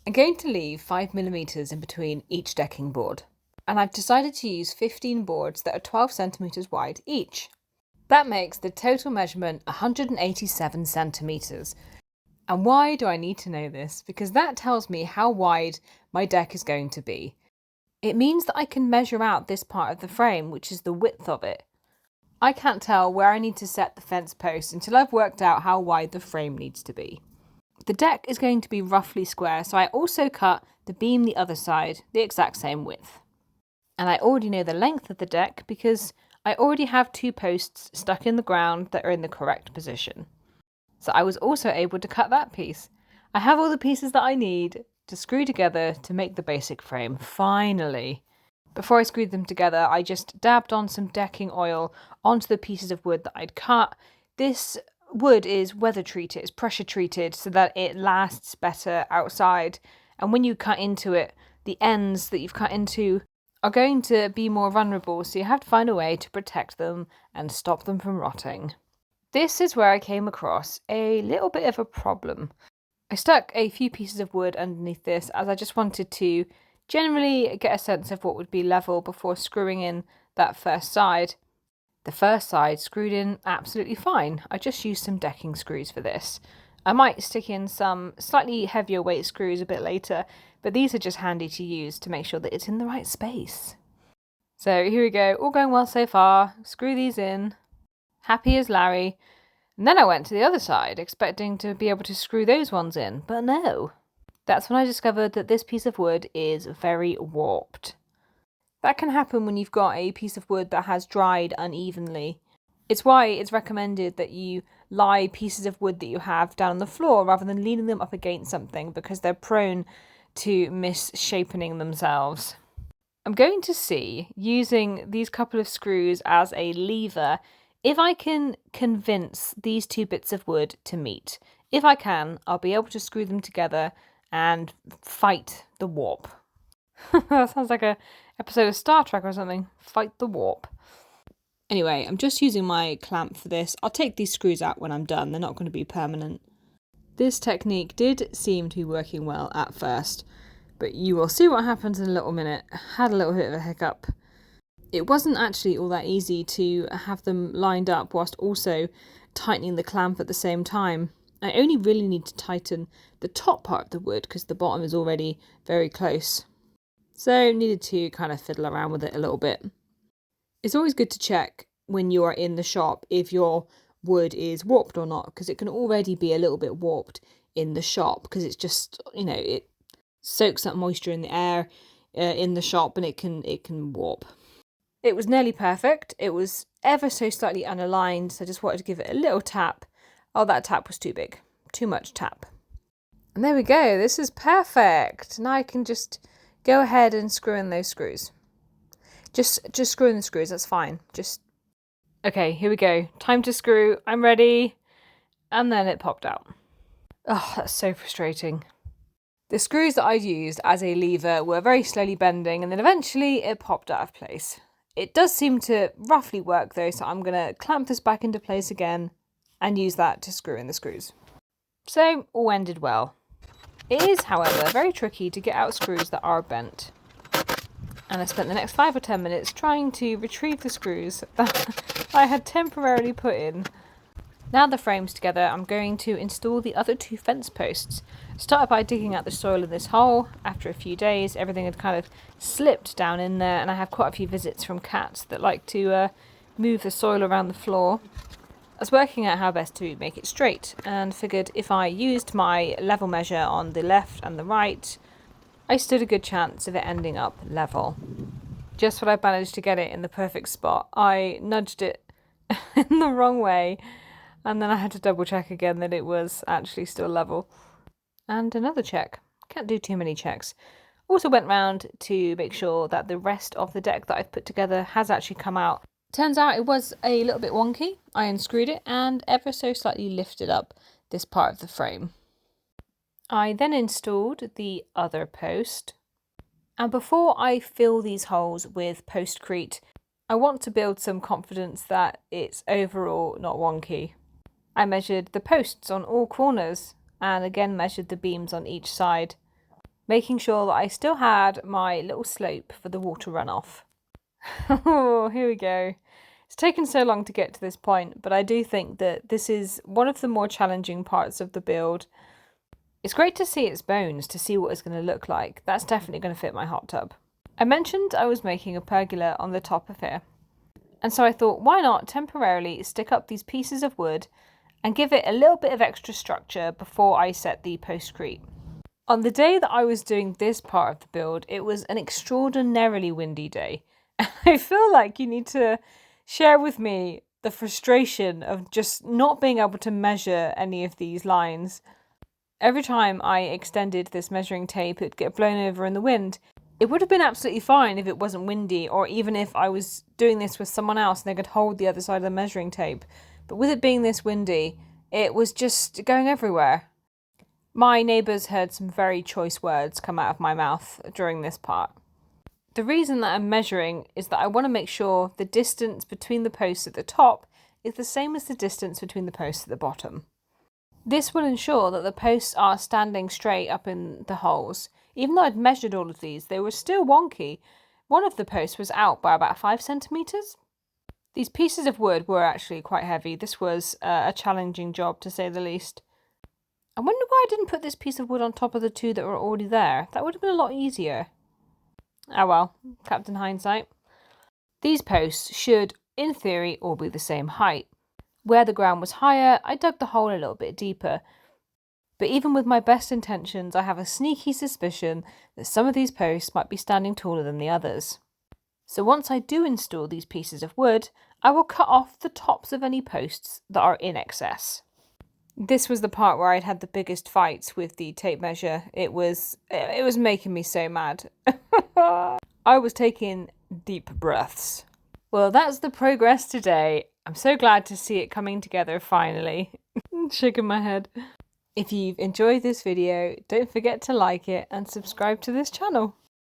I'm going to leave 5mm in between each decking board, and I've decided to use 15 boards that are 12cm wide each. That makes the total measurement 187cm. And why do I need to know this? Because that tells me how wide my deck is going to be. It means that I can measure out this part of the frame, which is the width of it. I can't tell where I need to set the fence post until I've worked out how wide the frame needs to be. The deck is going to be roughly square, so I also cut the beam the other side the exact same width. And I already know the length of the deck because I already have 2 posts stuck in the ground that are in the correct position. So I was also able to cut that piece. I have all the pieces that I need to screw together to make the basic frame, finally. Before I screwed them together, I just dabbed on some decking oil onto the pieces of wood that I'd cut. This wood is weather treated, it's pressure treated so that it lasts better outside. And when you cut into it, the ends that you've cut into are going to be more vulnerable, so you have to find a way to protect them and stop them from rotting. This is where I came across a little bit of a problem. I stuck a few pieces of wood underneath this as I just wanted to generally get a sense of what would be level before screwing in that first side. The first side screwed in absolutely fine. I just used some decking screws for this. I might stick in some slightly heavier weight screws a bit later, but these are just handy to use to make sure that it's in the right space. So here we go, all going well so far. Screw these in. Happy as Larry. And then I went to the other side, expecting to be able to screw those ones in, but no. That's when I discovered that this piece of wood is very warped. That can happen when you've got a piece of wood that has dried unevenly. It's why it's recommended that you lie pieces of wood that you have down on the floor rather than leaning them up against something, because they're prone to misshapening themselves. I'm going to see, using these couple of screws as a lever, if I can convince these 2 bits of wood to meet. If I can, I'll be able to screw them together and fight the warp. That sounds like an episode of Star Trek or something. Fight the warp. Anyway, I'm just using my clamp for this. I'll take these screws out when I'm done. They're not going to be permanent. This technique did seem to be working well at first, but you will see what happens in a little minute. I had a little bit of a hiccup. It wasn't actually all that easy to have them lined up whilst also tightening the clamp at the same time. I only really need to tighten the top part of the wood because the bottom is already very close. So needed to kind of fiddle around with it a little bit. It's always good to check when you are in the shop if your wood is warped or not, because it can already be a little bit warped in the shop because it's just, it soaks up moisture in the air in the shop and it can warp. It was nearly perfect. It was ever so slightly unaligned, so I just wanted to give it a little tap. Oh, that tap was too big. Too much tap. And there we go. This is perfect. Now I can just go ahead and screw in those screws. Just screw in the screws, that's fine. Okay, here we go. Time to screw. I'm ready. And then it popped out. Oh, that's so frustrating. The screws that I'd used as a lever were very slowly bending, and then eventually it popped out of place. It does seem to roughly work though, so I'm going to clamp this back into place again and use that to screw in the screws. So, all ended well. It is, however, very tricky to get out screws that are bent. And I spent the next 5 or 10 minutes trying to retrieve the screws that I had temporarily put in. Now the frame's together, I'm going to install the other 2 fence posts. Started by digging out the soil in this hole. After a few days, everything had kind of slipped down in there, and I have quite a few visits from cats that like to move the soil around the floor. I was working out how best to make it straight, and figured if I used my level measure on the left and the right, I stood a good chance of it ending up level. Just when I managed to get it in the perfect spot, I nudged it in the wrong way, and then I had to double check again that it was actually still level. And another check. Can't do too many checks. Also went round to make sure that the rest of the deck that I've put together has actually come out. Turns out it was a little bit wonky. I unscrewed it and ever so slightly lifted up this part of the frame. I then installed the other post. And before I fill these holes with postcrete, I want to build some confidence that it's overall not wonky. I measured the posts on all corners and again measured the beams on each side. making sure that I still had my little slope for the water runoff. Oh, here we go. It's taken so long to get to this point, but I do think that this is one of the more challenging parts of the build. It's great to see its bones, to see what it's going to look like. That's definitely going to fit my hot tub. I mentioned I was making a pergola on the top of here, and so I thought, why not temporarily stick up these pieces of wood and give it a little bit of extra structure before I set the postcrete. On the day that I was doing this part of the build, it was an extraordinarily windy day. I feel like you need to share with me the frustration of just not being able to measure any of these lines. Every time I extended this measuring tape, it'd get blown over in the wind. It would have been absolutely fine if it wasn't windy, or even if I was doing this with someone else and they could hold the other side of the measuring tape. But with it being this windy, it was just going everywhere. My neighbours heard some very choice words come out of my mouth during this part. The reason that I'm measuring is that I want to make sure the distance between the posts at the top is the same as the distance between the posts at the bottom. This will ensure that the posts are standing straight up in the holes. Even though I'd measured all of these, they were still wonky. One of the posts was out by about 5 centimetres. These pieces of wood were actually quite heavy. This was a challenging job, to say the least. I wonder why I didn't put this piece of wood on top of the two that were already there. That would have been a lot easier. Oh well, Captain Hindsight. These posts should, in theory, all be the same height. Where the ground was higher, I dug the hole a little bit deeper. But even with my best intentions, I have a sneaky suspicion that some of these posts might be standing taller than the others. So once I do install these pieces of wood, I will cut off the tops of any posts that are in excess. This was the part where I'd had the biggest fights with the tape measure. It was making me so mad. I was taking deep breaths. Well, that's the progress today. I'm so glad to see it coming together finally. Shaking my head. If you've enjoyed this video, don't forget to like it and subscribe to this channel.